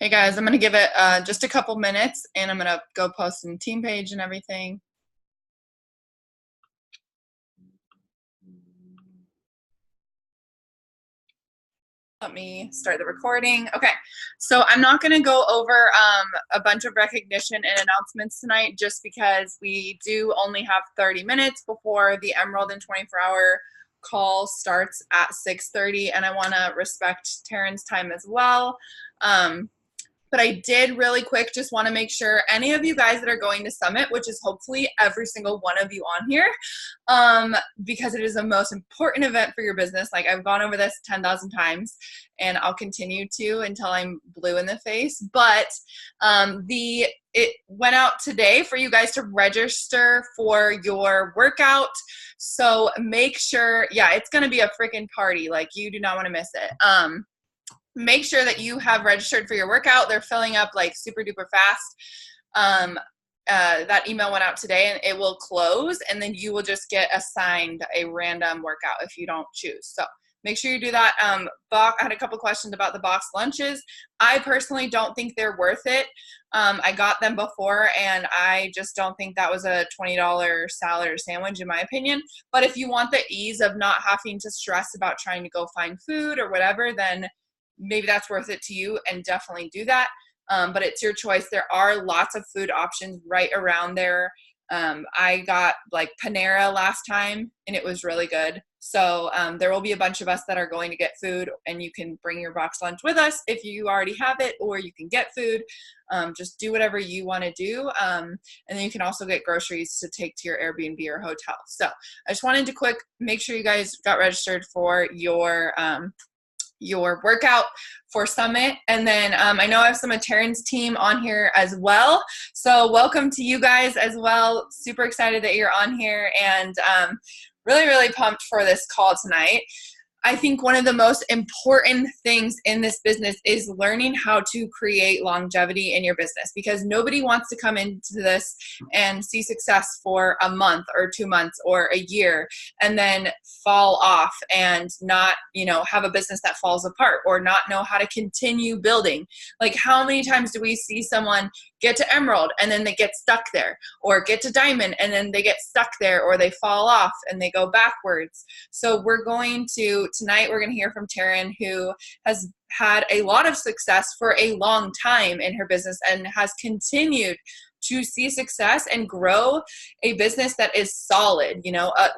Hey guys, I'm gonna give it just a couple minutes and I'm gonna go post in the team page and everything. Let me start the recording. Okay, so I'm not going to go over a bunch of recognition and announcements tonight just because we do only have 30 minutes before the Emerald and 24-hour call starts at 6:30, and I want to respect Taryn's time as well. But I did really quick just want to make sure any of you guys that are going to Summit, which is hopefully every single one of you on here, because it is the most important event for your business. Like I've gone over this 10,000 times and I'll continue to until I'm blue in the face. But it went out today for you guys to register for your workout. So make sure, yeah, it's going to be a freaking party. Like you do not want to miss it. Make sure that you have registered for your workout. They're filling up like super duper fast. That email went out today and it will close and then you will just get assigned a random workout if you don't choose. So make sure you do that. I had a couple questions about the box lunches. I personally don't think they're worth it. I got them before and I just don't think that was a $20 salad or sandwich in my opinion. But if you want the ease of not having to stress about trying to go find food or whatever, then maybe that's worth it to you and definitely do that. But it's your choice. There are lots of food options right around there. I got like Panera last time and it was really good. So there will be a bunch of us that are going to get food and you can bring your box lunch with us if you already have it, or you can get food. Just do whatever you want to do. And then you can also get groceries to take to your Airbnb or hotel. So I just wanted to make sure you guys got registered for your workout for Summit. And then I know I have some of Taryn's team on here as well. So welcome to you guys as well. Super excited that you're on here and really, really pumped for this call tonight. I think one of the most important things in this business is learning how to create longevity in your business, because nobody wants to come into this and see success for a month or 2 months or a year and then fall off and not, have a business that falls apart or not know how to continue building. Like how many times do we see someone get to Emerald and then they get stuck there, or get to Diamond and then they get stuck there, or they fall off and they go backwards? So tonight we're going to hear from Taryn, who has had a lot of success for a long time in her business and has continued to see success and grow a business that is solid,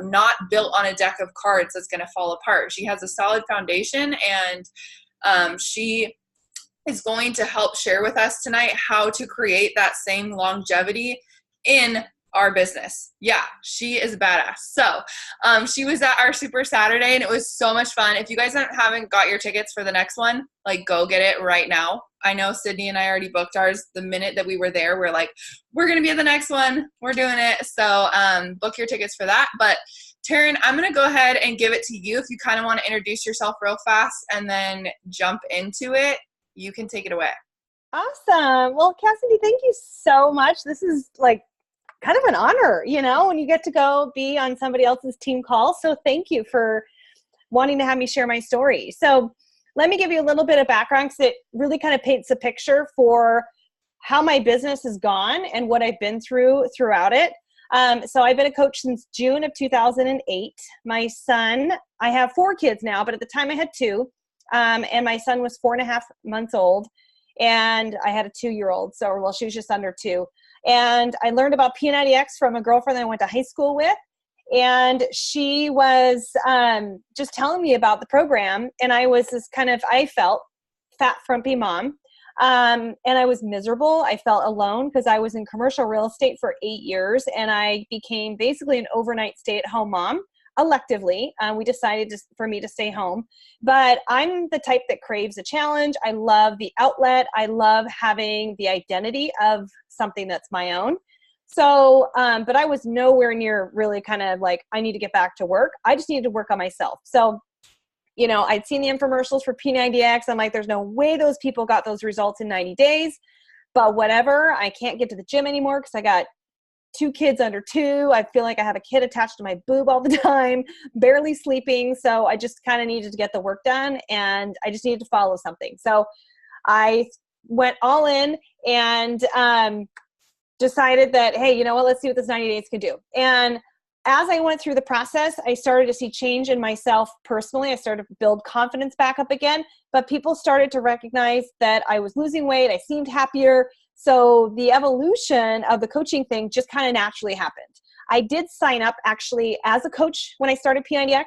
not built on a deck of cards that's going to fall apart. She has a solid foundation, and she is going to help share with us tonight how to create that same longevity in our business. Yeah, she is badass. So she was at our Super Saturday and it was so much fun. If you guys haven't got your tickets for the next one, like go get it right now. I know Sydney and I already booked ours the minute that we were there. We're like, we're going to be at the next one. We're doing it. So book your tickets for that. But Taryn, I'm going to go ahead and give it to you. If you kind of want to introduce yourself real fast and then jump into it, you can take it away. Awesome. Well, Cassidy, thank you so much. This is like kind of an honor, when you get to go be on somebody else's team call. So thank you for wanting to have me share my story. So let me give you a little bit of background because it really kind of paints a picture for how my business has gone and what I've been throughout it. So I've been a coach since June of 2008. My son, I have 4 kids now, but at the time I had 2. And my son was 4.5 months old, and I had a 2-year-old. So, she was just under 2. And I learned about P90X from a girlfriend that I went to high school with. And she was just telling me about the program. And I was I felt fat, frumpy mom. And I was miserable. I felt alone because I was in commercial real estate for 8 years. And I became basically an overnight stay-at-home mom. Electively, we decided for me to stay home. But I'm the type that craves a challenge. I love the outlet. I love having the identity of something that's my own. So, but I was nowhere near really kind of like, I need to get back to work. I just needed to work on myself. So, I'd seen the infomercials for P90X. I'm like, there's no way those people got those results in 90 days. But whatever, I can't get to the gym anymore because I got 2 kids under 2. I feel like I have a kid attached to my boob all the time, barely sleeping. So I just kind of needed to get the work done and I just needed to follow something. So I went all in and decided that, hey, you know what, let's see what this 90 days can do. And as I went through the process, I started to see change in myself personally. I started to build confidence back up again, but people started to recognize that I was losing weight. I seemed happier. So the evolution of the coaching thing just kind of naturally happened. I did sign up actually as a coach when I started P90X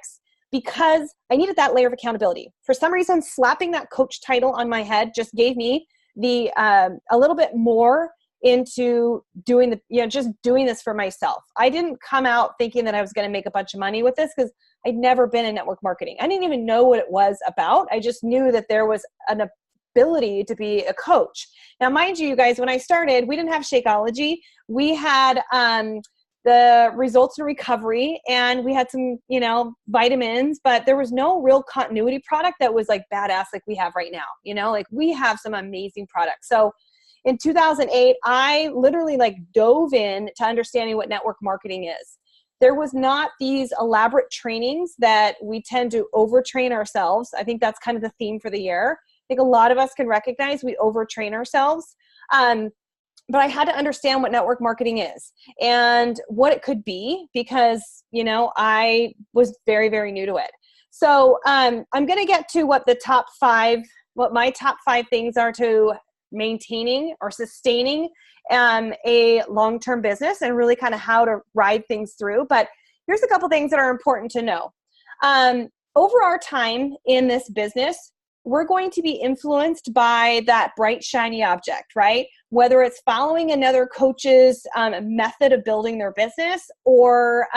because I needed that layer of accountability. For some reason, slapping that coach title on my head just gave me the a little bit more into doing just doing this for myself. I didn't come out thinking that I was going to make a bunch of money with this because I'd never been in network marketing. I didn't even know what it was about. I just knew that there was an ability to be a coach. Now, mind you, guys, when I started, we didn't have Shakeology. We had the results and recovery, and we had some, vitamins, but there was no real continuity product that was like badass like we have right now. Like we have some amazing products. So in 2008, I literally dove in to understanding what network marketing is. There was not these elaborate trainings that we tend to overtrain ourselves. I think that's kind of the theme for the year. I think a lot of us can recognize we overtrain ourselves. But I had to understand what network marketing is and what it could be because, I was very, very new to it. So I'm going to get to what my top five things are to maintaining or sustaining a long-term business and really kind of how to ride things through. But here's a couple things that are important to know. Over our time in this business, we're going to be influenced by that bright, shiny object, right? Whether it's following another coach's method of building their business, or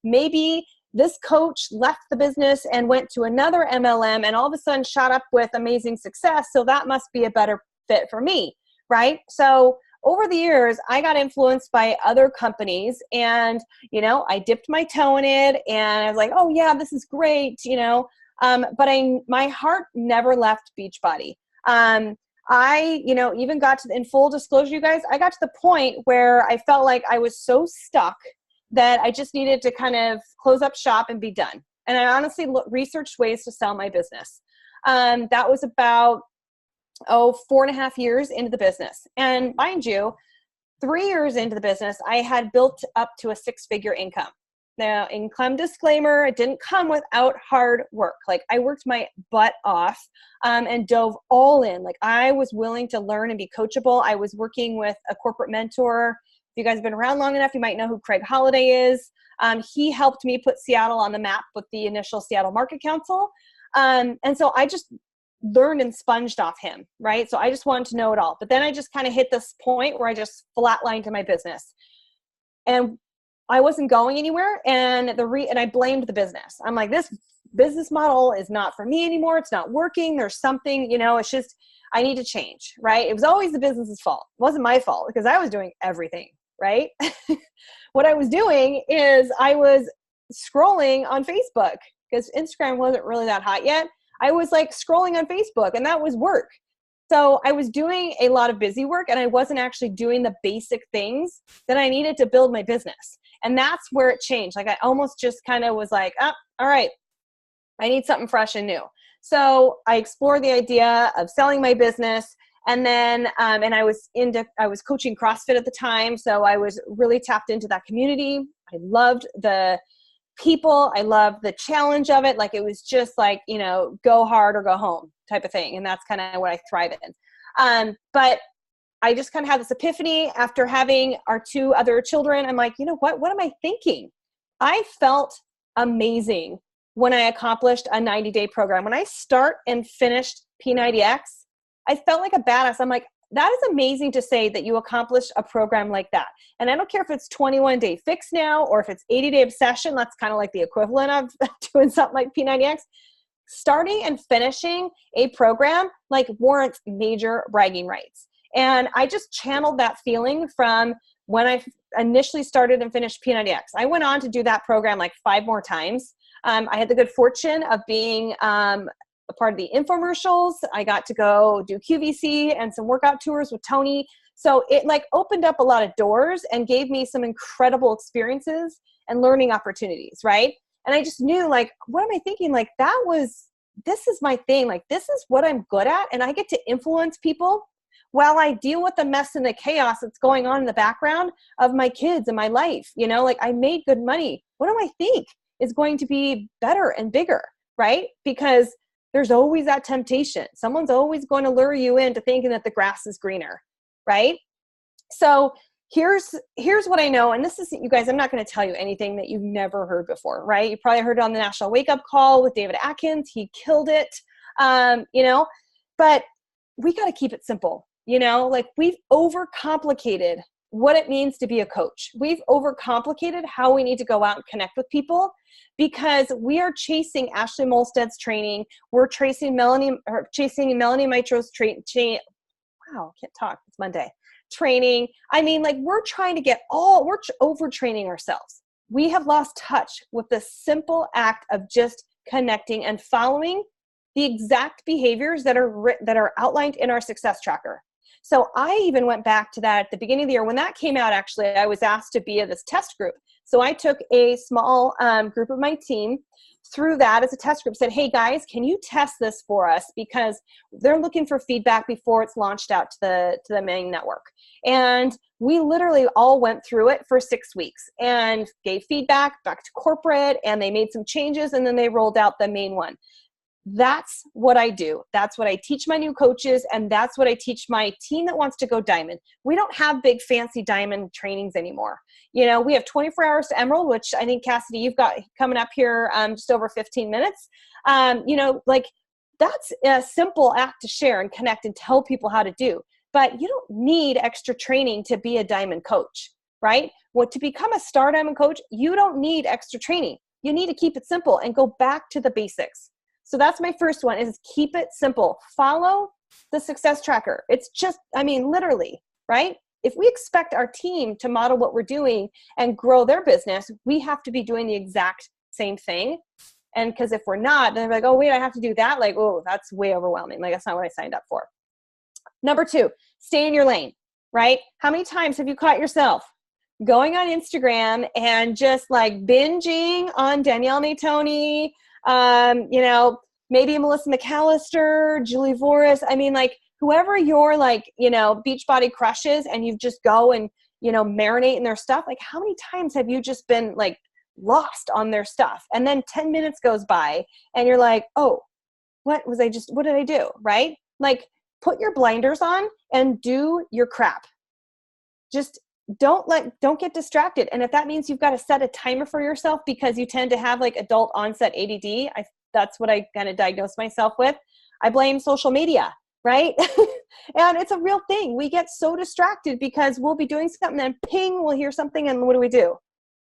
maybe this coach left the business and went to another MLM and all of a sudden shot up with amazing success. So that must be a better fit for me, right? So over the years, I got influenced by other companies and, I dipped my toe in it and I was like, oh yeah, this is great, but my heart never left Beachbody. I, even got to, in full disclosure, you guys, I got to the point where I felt like I was so stuck that I just needed to kind of close up shop and be done. And I honestly researched ways to sell my business. That was about 4.5 years into the business. And mind you, 3 years into the business, I had built up to a 6-figure income. Now, income disclaimer, it didn't come without hard work. I worked my butt off and dove all in. I was willing to learn and be coachable. I was working with a corporate mentor. If you guys have been around long enough, you might know who Craig Holliday is. He helped me put Seattle on the map with the initial Seattle Market Council. And so I just learned and sponged off him, right? So I just wanted to know it all. But then I just kind of hit this point where I just flatlined in my business. And I wasn't going anywhere, and I blamed the business. I'm like, this business model is not for me anymore. It's not working. There's something, it's just, I need to change, right? It was always the business's fault. It wasn't my fault because I was doing everything, right? What I was doing is I was scrolling on Facebook because Instagram wasn't really that hot yet. I was scrolling on Facebook, and that was work. So I was doing a lot of busy work, and I wasn't actually doing the basic things that I needed to build my business. And that's where it changed. I almost just kind of was like, oh, all right, I need something fresh and new. So I explored the idea of selling my business. And then, and I was coaching CrossFit at the time. So I was really tapped into that community. I loved the people. I loved the challenge of it. It was just go hard or go home type of thing. And that's kind of what I thrive in. But I just kind of had this epiphany after having our 2 other children. I'm like, what am I thinking? I felt amazing when I accomplished a 90-day program. When I start and finished P90X, I felt like a badass. I'm like, that is amazing to say that you accomplished a program like that. And I don't care if it's 21-day fix now or if it's 80-day obsession. That's kind of like the equivalent of doing something like P90X. Starting and finishing a program warrants major bragging rights. And I just channeled that feeling from when I initially started and finished P90X. I went on to do that program 5 more times. I had the good fortune of being a part of the infomercials. I got to go do QVC and some workout tours with Tony. So it opened up a lot of doors and gave me some incredible experiences and learning opportunities, right? And I just knew what am I thinking? This is my thing. This is what I'm good at. And I get to influence people while I deal with the mess and the chaos that's going on in the background of my kids and my life. You know, like I made good money. What do I think is going to be better and bigger, right? Because there's always that temptation. Someone's always going to lure you into thinking that the grass is greener, right? So here's what I know. And this is, you guys, I'm not going to tell you anything that you've never heard before, right? You probably heard it on the National Wake Up Call with David Atkins. He killed it, you know, but we got to keep it simple. You know, like we've overcomplicated what it means to be a coach. We've overcomplicated how we need to go out and connect with people because we are chasing Ashley Molsted's training. We're chasing Melanie Mitro's wow, I can't talk. It's Monday. Training. I mean, like we're trying to get we're overtraining ourselves. We have lost touch with the simple act of just connecting and following the exact behaviors that are outlined in our success tracker. So I even went back to that at the beginning of the year. When that came out, actually, I was asked to be in this test group. So I took a small group of my team through that as a test group, said, hey guys, can you test this for us? Because they're looking for feedback before it's launched out to the main network. And we literally all went through it for 6 weeks and gave feedback back to corporate, and they made some changes, and then they rolled out the main one. That's what I do. That's what I teach my new coaches, and that's what I teach my team that wants to go diamond. We don't have big fancy diamond trainings anymore. You know, we have 24 hours to emerald, which I think, Cassidy, you've got coming up here just over 15 minutes. You know, like that's a simple act to share and connect and tell people how to do. But you don't need extra training to be a diamond coach, right? To become a star diamond coach, you don't need extra training. You need to keep it simple and go back to the basics. So that's my first one, is keep it simple. Follow the success tracker. It's just, I mean, literally, right? If we expect our team to model what we're doing and grow their business, we have to be doing the exact same thing. And because if we're not, then they're like, oh, wait, I have to do that. Like, oh, that's way overwhelming. Like, that's not what I signed up for. Number 2, stay in your lane, right? How many times have you caught yourself going on Instagram and just like binging on Danielle Natoni, you know, maybe Melissa McAllister, Julie Voris. I mean, like whoever your like, you know, Beachbody crushes, and you just go and, you know, marinate in their stuff. Like how many times have you just been like lost on their stuff? And then 10 minutes goes by and you're like, oh, what did I do? Right? Like put your blinders on and do your crap. Just don't get distracted. And if that means you've got to set a timer for yourself because you tend to have like adult onset ADD, that's what I kind of diagnosed myself with. I blame social media, right? And it's a real thing. We get so distracted because we'll be doing something and ping, we'll hear something, and what do?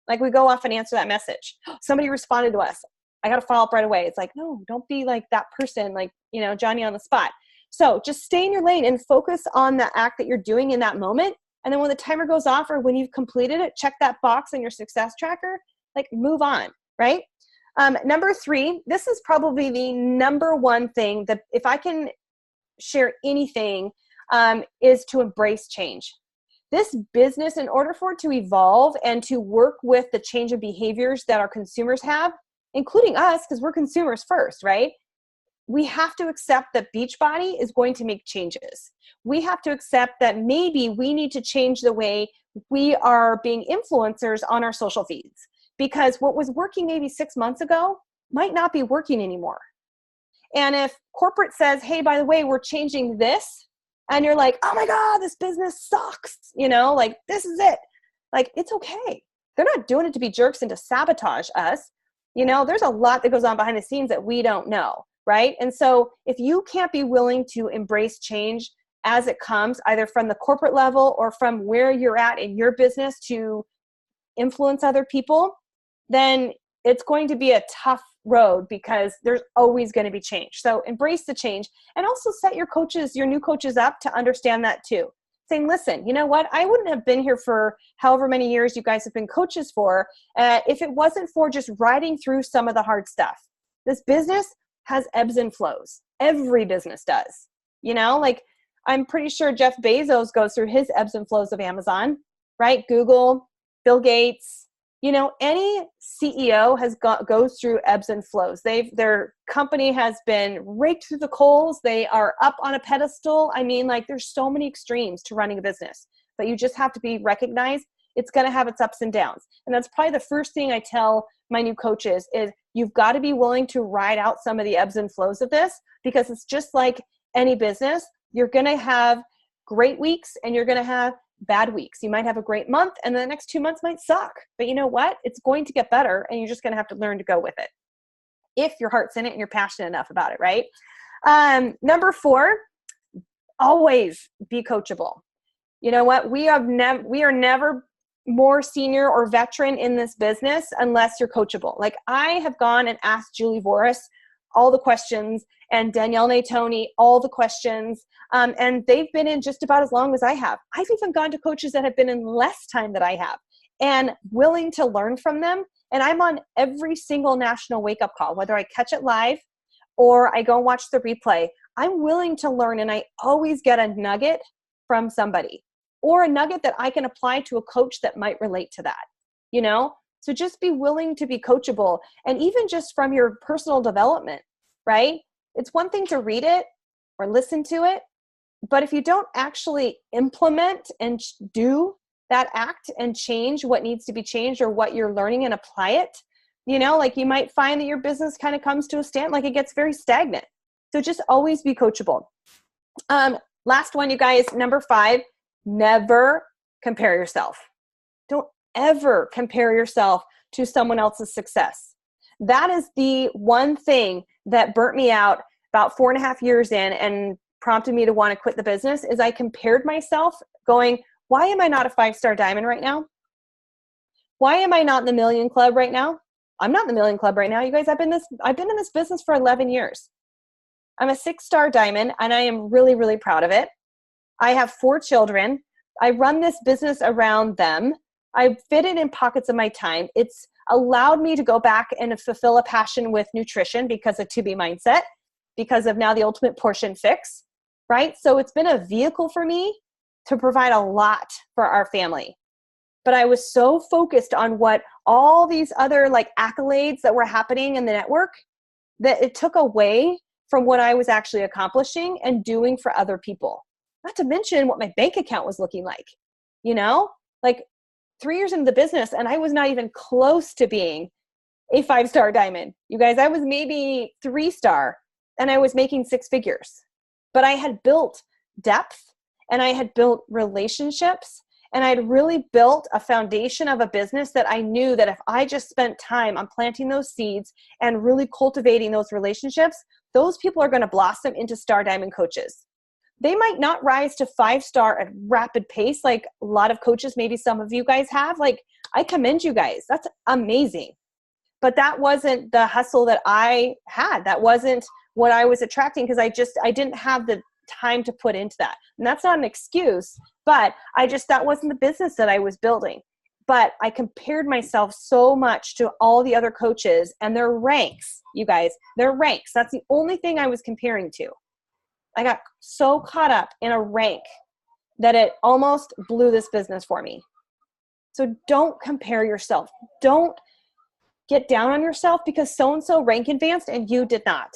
Like we go off and answer that message. Somebody responded to us. I got to follow up right away. It's like, no, don't be like that person, like, you know, Johnny on the spot. So just stay in your lane and focus on the act that you're doing in that moment. And then when the timer goes off or when you've completed it, check that box in your success tracker, like move on, right? Number 3, this is probably the number one thing that if I can share anything, is to embrace change. This business, in order for it to evolve and to work with the change of behaviors that our consumers have, including us, because we're consumers first, right? We have to accept that Beachbody is going to make changes. We have to accept that maybe we need to change the way we are being influencers on our social feeds, because what was working maybe 6 months ago might not be working anymore. And if corporate says, hey, by the way, we're changing this, and you're like, oh my God, this business sucks, you know, like this is it. Like, it's okay. They're not doing it to be jerks and to sabotage us. You know, there's a lot that goes on behind the scenes that we don't know. Right? And so if you can't be willing to embrace change as it comes, either from the corporate level or from where you're at in your business to influence other people, then it's going to be a tough road because there's always going to be change. So embrace the change and also set your new coaches up to understand that too. Saying, listen, you know what? I wouldn't have been here for however many years you guys have been coaches for if it wasn't for just riding through some of the hard stuff. This business has ebbs and flows. Every business does. You know, like I'm pretty sure Jeff Bezos goes through his ebbs and flows of Amazon, right? Google, Bill Gates, You know, any CEO goes through ebbs and flows. Their company has been raked through the coals. They are up on a pedestal. I mean, like, there's so many extremes to running a business, but you just have to be recognized. It's going to have its ups and downs. And that's probably the first thing I tell my new coaches is you've got to be willing to ride out some of the ebbs and flows of this, because it's just like any business. You're going to have great weeks and you're going to have bad weeks. You might have a great month and the next 2 months might suck, but you know what? It's going to get better and you're just going to have to learn to go with it if your heart's in it and you're passionate enough about it, right? Number 4, always be coachable. You know what? We are never more senior or veteran in this business unless you're coachable. Like, I have gone and asked Julie Voris all the questions and Danielle Natoni all the questions, and they've been in just about as long as I have. I've even gone to coaches that have been in less time than I have and willing to learn from them. And I'm on every single national wake-up call, whether I catch it live or I go and watch the replay. I'm willing to learn, and I always get a nugget from somebody, or a nugget that I can apply to a coach that might relate to that, you know? So just be willing to be coachable, and even just from your personal development, right? It's one thing to read it or listen to it, but if you don't actually implement and do that act and change what needs to be changed or what you're learning and apply it, you know, like, you might find that your business kind of comes to a stand, like it gets very stagnant. So just always be coachable. Last one, you guys, number 5, never compare yourself. Don't ever compare yourself to someone else's success. That is the one thing that burnt me out about 4.5 years in and prompted me to want to quit the business, is I compared myself going, why am I not a 5-star diamond right now? Why am I not in the $1 million club right now? I'm not in the $1 million club right now. You guys, I've been in this business for 11 years. I'm a 6-star diamond and I am really, really proud of it. I have 4 children. I run this business around them. I fit it in pockets of my time. It's allowed me to go back and fulfill a passion with nutrition because of 2B mindset, because of now the ultimate portion fix, right? So it's been a vehicle for me to provide a lot for our family. But I was so focused on what all these other like accolades that were happening in the network that it took away from what I was actually accomplishing and doing for other people. Not to mention what my bank account was looking like, you know, like 3 years into the business and I was not even close to being a 5-star diamond. You guys, I was maybe 3-star and I was making 6 figures, but I had built depth and I had built relationships and I had really built a foundation of a business that I knew that if I just spent time on planting those seeds and really cultivating those relationships, those people are going to blossom into star diamond coaches. They might not rise to 5-star at rapid pace like a lot of coaches, maybe some of you guys have. Like, I commend you guys. That's amazing. But that wasn't the hustle that I had. That wasn't what I was attracting because I didn't have the time to put into that. And that's not an excuse, but that wasn't the business that I was building. But I compared myself so much to all the other coaches and their ranks, you guys, their ranks. That's the only thing I was comparing to. I got so caught up in a rank that it almost blew this business for me. So don't compare yourself. Don't get down on yourself because so-and-so rank advanced and you did not.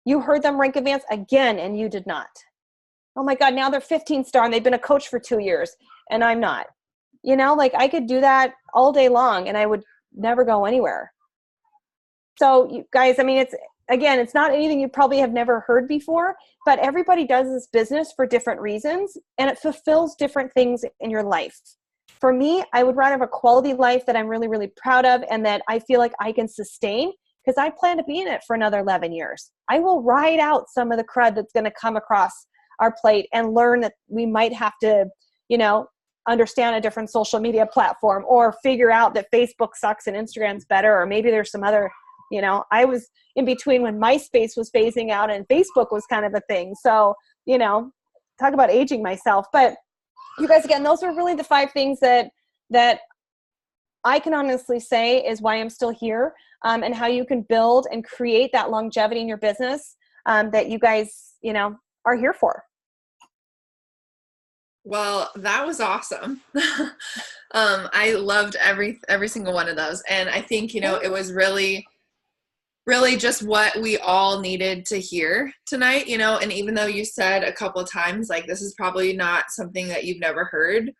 You heard them rank advance again and you did not. Oh my God, now they're 15-star and they've been a coach for 2 years and I'm not. You know, like I could do that all day long and I would never go anywhere. So you guys, I mean, it's not anything you probably have never heard before, but everybody does this business for different reasons and it fulfills different things in your life. For me, I would rather have a quality life that I'm really, really proud of and that I feel like I can sustain because I plan to be in it for another 11 years. I will ride out some of the crud that's going to come across our plate and learn that we might have to, you know, understand a different social media platform or figure out that Facebook sucks and Instagram's better, or maybe there's some other, you know, I was in between when MySpace was phasing out and Facebook was kind of a thing. So, you know, talk about aging myself. But you guys, again, those are really the 5 things that I can honestly say is why I'm still here, and how you can build and create that longevity in your business that you guys, you know, are here for. Well, that was awesome. I loved every single one of those. And I think, it was really, really just what we all needed to hear tonight, and even though you said a couple of times, like, this is probably not something that you've never heard,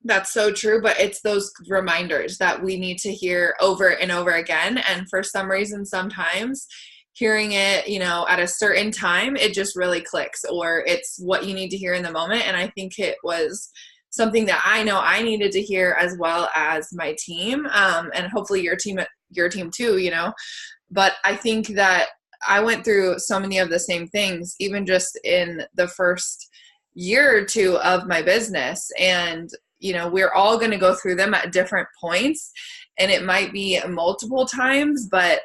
that's so true, but it's those reminders that we need to hear over and over again. And for some reason, sometimes hearing it, at a certain time, it just really clicks, or it's what you need to hear in the moment. And I think it was something that I know I needed to hear, as well as my team, and hopefully your team too, But I think that I went through so many of the same things, even just in the first year or two of my business. And we're all going to go through them at different points, and it might be multiple times, but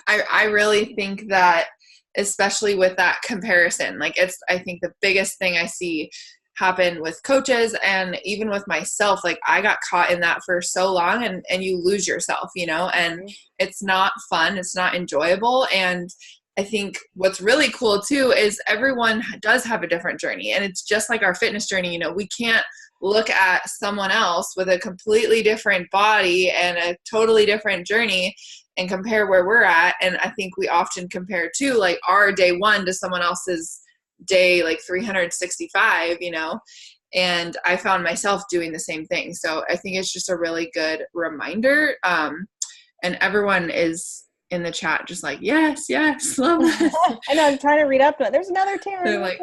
I really think that, especially with that comparison, like, I think the biggest thing I see happen with coaches, and even with myself, like, I got caught in that for so long, and you lose yourself, and it's not fun. It's not enjoyable. And I think what's really cool too is everyone does have a different journey, and it's just like our fitness journey. We can't look at someone else with a completely different body and a totally different journey and compare where we're at. And I think we often compare too, like, our day one to someone else's day, like 365, and I found myself doing the same thing. So I think it's just a really good reminder. And everyone is in the chat just like, yes, love this. I know, I'm trying to read up to it. There's another Taryn. They're like,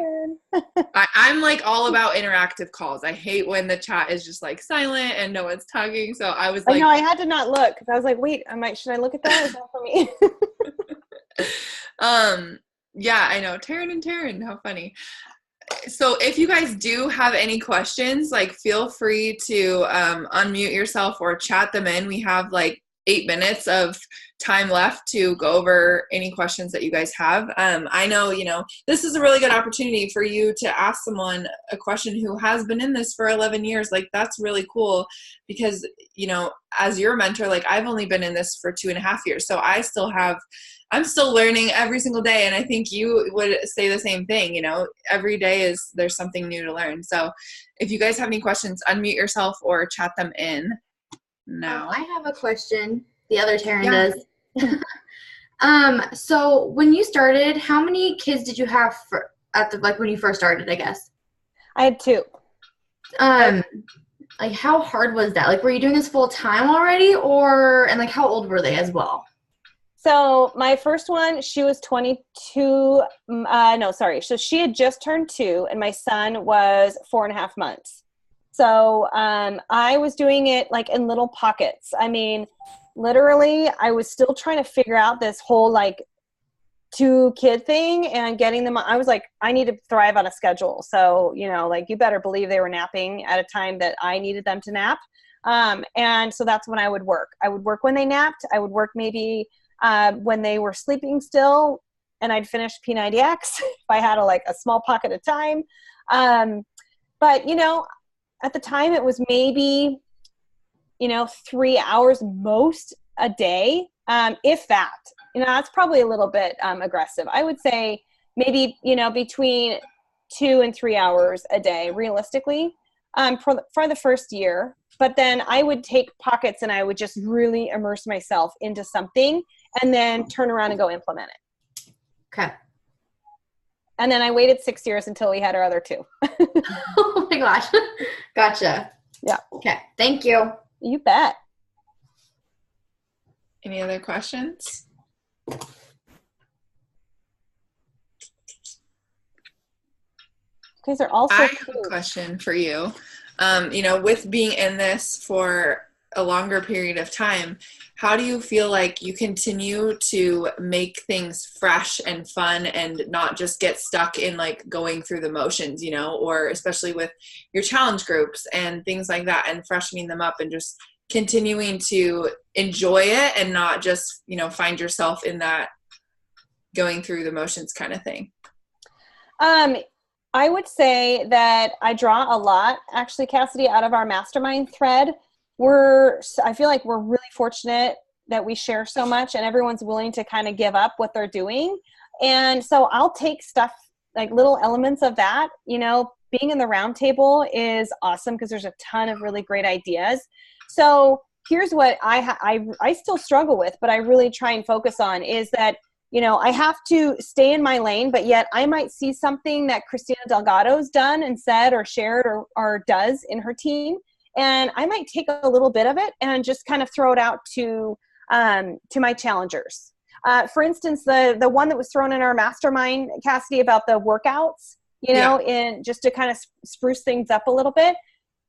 I'm like all about interactive calls. I hate when the chat is just like silent and no one's talking. So I was like, I know, I had to not look because I was like, wait, should I look at that? Is that for me? Yeah, I know. Taryn, how funny. So if you guys do have any questions, like, feel free to unmute yourself or chat them in. We have like 8 minutes of time left to go over any questions that you guys have. I know, this is a really good opportunity for you to ask someone a question who has been in this for 11 years. Like, that's really cool because, as your mentor, like, I've only been in this for 2.5 years. So I'm still learning every single day. And I think you would say the same thing, every day there's something new to learn. So if you guys have any questions, unmute yourself or chat them in now. I have a question. The other Taryn does. So when you started, how many kids did you have when you first started, I guess? I had 2. Like, how hard was that? Like, were you doing this full time already, and like, how old were they as well? So my first one, she was 22. So she had just turned 2, and my son was 4.5 months. So I was doing it like in little pockets. I mean, literally, I was still trying to figure out this whole like 2-kid thing and getting them. I was like, I need to thrive on a schedule. So, like, you better believe they were napping at a time that I needed them to nap. And so that's when I would work. I would work when they napped. I would work maybe when they were sleeping still, and I'd finish P90X if I had a small pocket of time. But, at the time it was maybe, 3 hours most a day, if that. That's probably a little bit aggressive. I would say maybe, between 2 and 3 hours a day, realistically, for the first year. But then I would take pockets and I would just really immerse myself into something and then turn around and go implement it. Okay. And then I waited 6 years until we had our other 2. Oh my gosh. Gotcha. Yeah. Okay. Thank you. You bet. Any other questions? These are also I have a question for you. With being in this for a longer period of time, how do you feel like you continue to make things fresh and fun and not just get stuck in like going through the motions, or especially with your challenge groups and things like that, and freshening them up and just continuing to enjoy it and not just, find yourself in that going through the motions kind of thing? I would say that I draw a lot, actually, Cassidy, out of our mastermind thread. I feel like we're really fortunate that we share so much and everyone's willing to kind of give up what they're doing. And so I'll take stuff, like little elements of that, being in the round table is awesome because there's a ton of really great ideas. So here's what I still struggle with, but I really try and focus on is that, you know, I have to stay in my lane, but yet I might see something that Christina Delgado's done and said or shared or does in her team. And I might take a little bit of it and just kind of throw it out to my challengers. For instance, the one that was thrown in our mastermind, Cassidy, about the workouts, you know, in just to kind of spruce things up a little bit.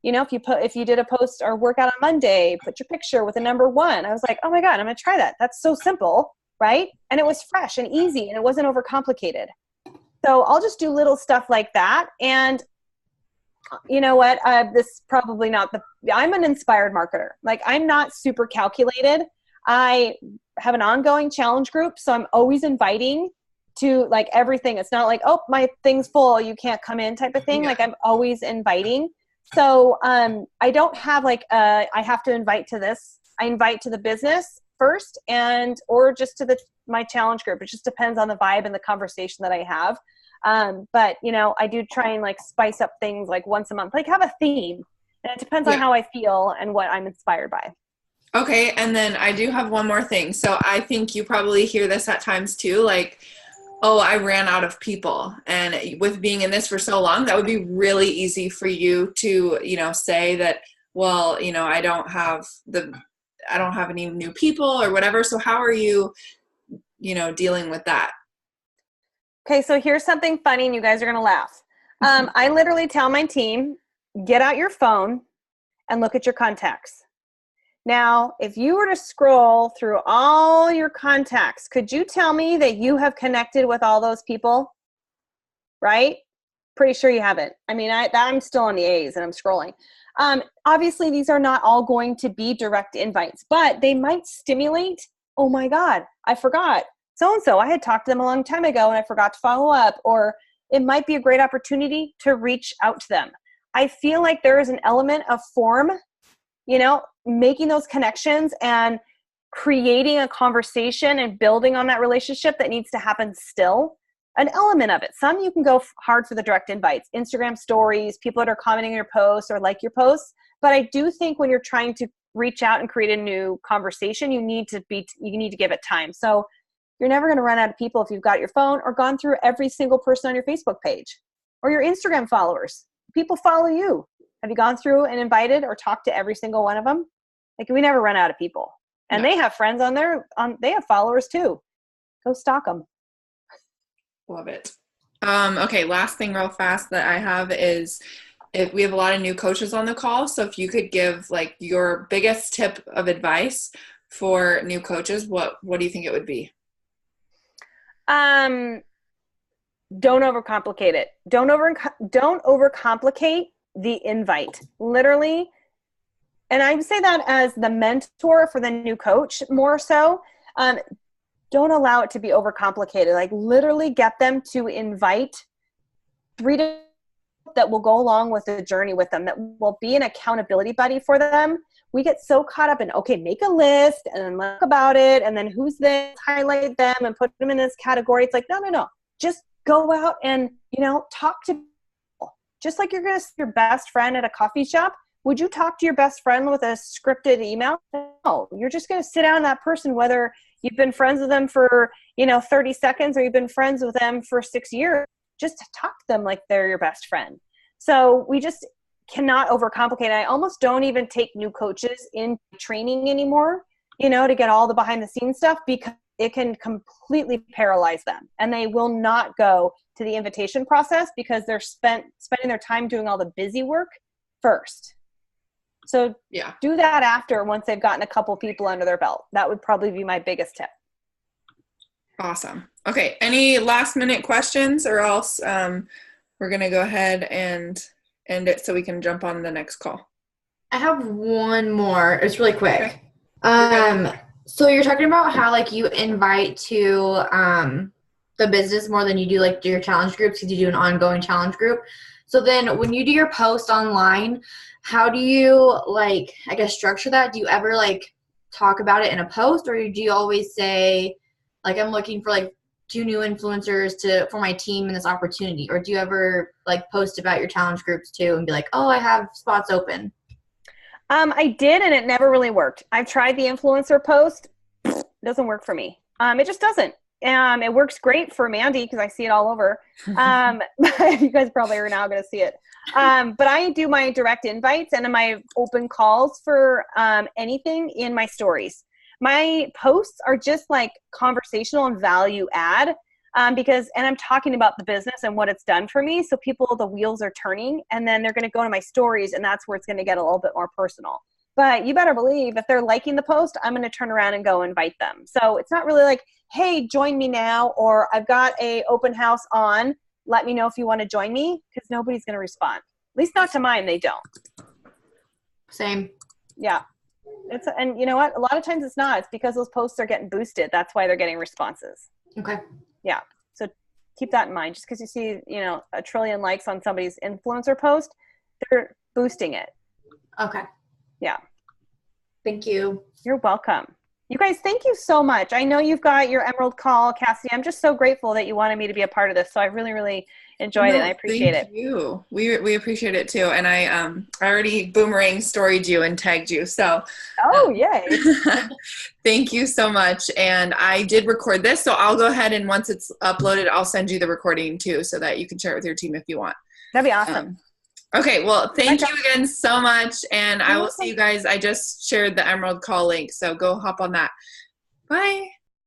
You know, if you did a post or workout on Monday, put your picture with a number 1. I was like, oh my God, I'm going to try that. That's so simple, right? And it was fresh and easy and it wasn't overcomplicated. So I'll just do little stuff like that. And you know what? This probably not I'm an inspired marketer. Like, I'm not super calculated. I have an ongoing challenge group, so I'm always inviting to like everything. It's not like, oh, my thing's full, you can't come in type of thing. Like, I'm always inviting. So I don't have like I have to invite to this. I invite to the business first or just to my challenge group. It just depends on the vibe and the conversation that I have. But you know, I do try and like spice up things like once a month, like have a theme, and it depends on how I feel and what I'm inspired by. Okay. And then I do have one more thing. So I think you probably hear this at times too, like, oh, I ran out of people. And with being in this for so long, that would be really easy for you to, you know, say that, well, you know, I don't have any new people or whatever. So how are you, you know, dealing with that? Okay, so here's something funny, and you guys are going to laugh. I literally tell my team, get out your phone and look at your contacts. Now, if you were to scroll through all your contacts, could you tell me that you have connected with all those people? Right? Pretty sure you haven't. I mean, I'm still on the A's and I'm scrolling. Obviously, these are not all going to be direct invites, but they might stimulate, oh my God, I forgot. So-and-so, I had talked to them a long time ago and I forgot to follow up, or it might be a great opportunity to reach out to them. I feel like there is an element of form, you know, making those connections and creating a conversation and building on that relationship that needs to happen still. An element of it. Some you can go hard for the direct invites, Instagram stories, people that are commenting on your posts or like your posts. But I do think when you're trying to reach out and create a new conversation, you need to give it time. So you're never going to run out of people if you've got your phone or gone through every single person on your Facebook page or your Instagram followers. People follow you. Have you gone through and invited or talked to every single one of them? Like, we never run out of people. And they have friends they have followers too. Go stalk them. Love it. Okay, last thing real fast that I have is, if we have a lot of new coaches on the call, so if you could give like your biggest tip of advice for new coaches, what do you think it would be? Don't overcomplicate it. Don't overcomplicate the invite. Literally, and I would say that as the mentor for the new coach more so. Don't allow it to be overcomplicated. Like, literally get them to invite 3 that will go along with the journey with them, that will be an accountability buddy for them. We get so caught up in, okay, make a list and then talk about it. And then who's this, highlight them and put them in this category. It's like, no. Just go out and, you know, talk to people. Just like you're going to see your best friend at a coffee shop. Would you talk to your best friend with a scripted email? No, you're just going to sit down with that person, whether you've been friends with them for, 30 seconds or you've been friends with them for 6 years. Just talk to them like they're your best friend. So we just cannot overcomplicate it. I almost don't even take new coaches in training anymore, to get all the behind the scenes stuff, because it can completely paralyze them and they will not go to the invitation process because they're spending their time doing all the busy work first. So do that after, once they've gotten a couple people under their belt. That would probably be my biggest tip. Awesome. Okay. Any last minute questions, or else we're going to go ahead and end it so we can jump on the next call. I have one more. It's really quick. Okay. So you're talking about how like you invite to the business more than you do like your challenge groups, because you do an ongoing challenge group. So then when you do your post online, how do you structure that? Do you ever talk about it in a post, or do you always say I'm looking for 2 new influencers for my team in this opportunity? Or do you ever like post about your challenge groups too and be like, oh, I have spots open? I did, and it never really worked. I've tried the influencer post. It doesn't work for me. It just doesn't. It works great for Mandy because I see it all over. You guys probably are now going to see it. But I do my direct invites and my open calls for anything in my stories. My posts are just like conversational and value add and I'm talking about the business and what it's done for me. So the wheels are turning, and then they're going to go to my stories, and that's where it's going to get a little bit more personal. But you better believe if they're liking the post, I'm going to turn around and go invite them. So it's not really like, hey, join me now, or I've got a open house on. Let me know if you want to join me, because nobody's going to respond. At least not to mine, they don't. Same. Yeah. And you know what? A lot of times it's not. It's because those posts are getting boosted. That's why they're getting responses. Okay. Yeah. So keep that in mind. Just because you see, 1 trillion likes on somebody's influencer post, they're boosting it. Okay. Yeah. Thank you. You're welcome. You guys, thank you so much. I know you've got your Emerald call, Cassie. I'm just so grateful that you wanted me to be a part of this. So I really, really enjoyed it. And I appreciate it. Thank you. We appreciate it too. And I already boomerang storied you and tagged you. So yay. thank you so much. And I did record this, so I'll go ahead and once it's uploaded, I'll send you the recording too, so that you can share it with your team if you want. That'd be awesome. Okay, well, thank you again so much, and I will see you guys. I just shared the Emerald call link, so go hop on that. Bye.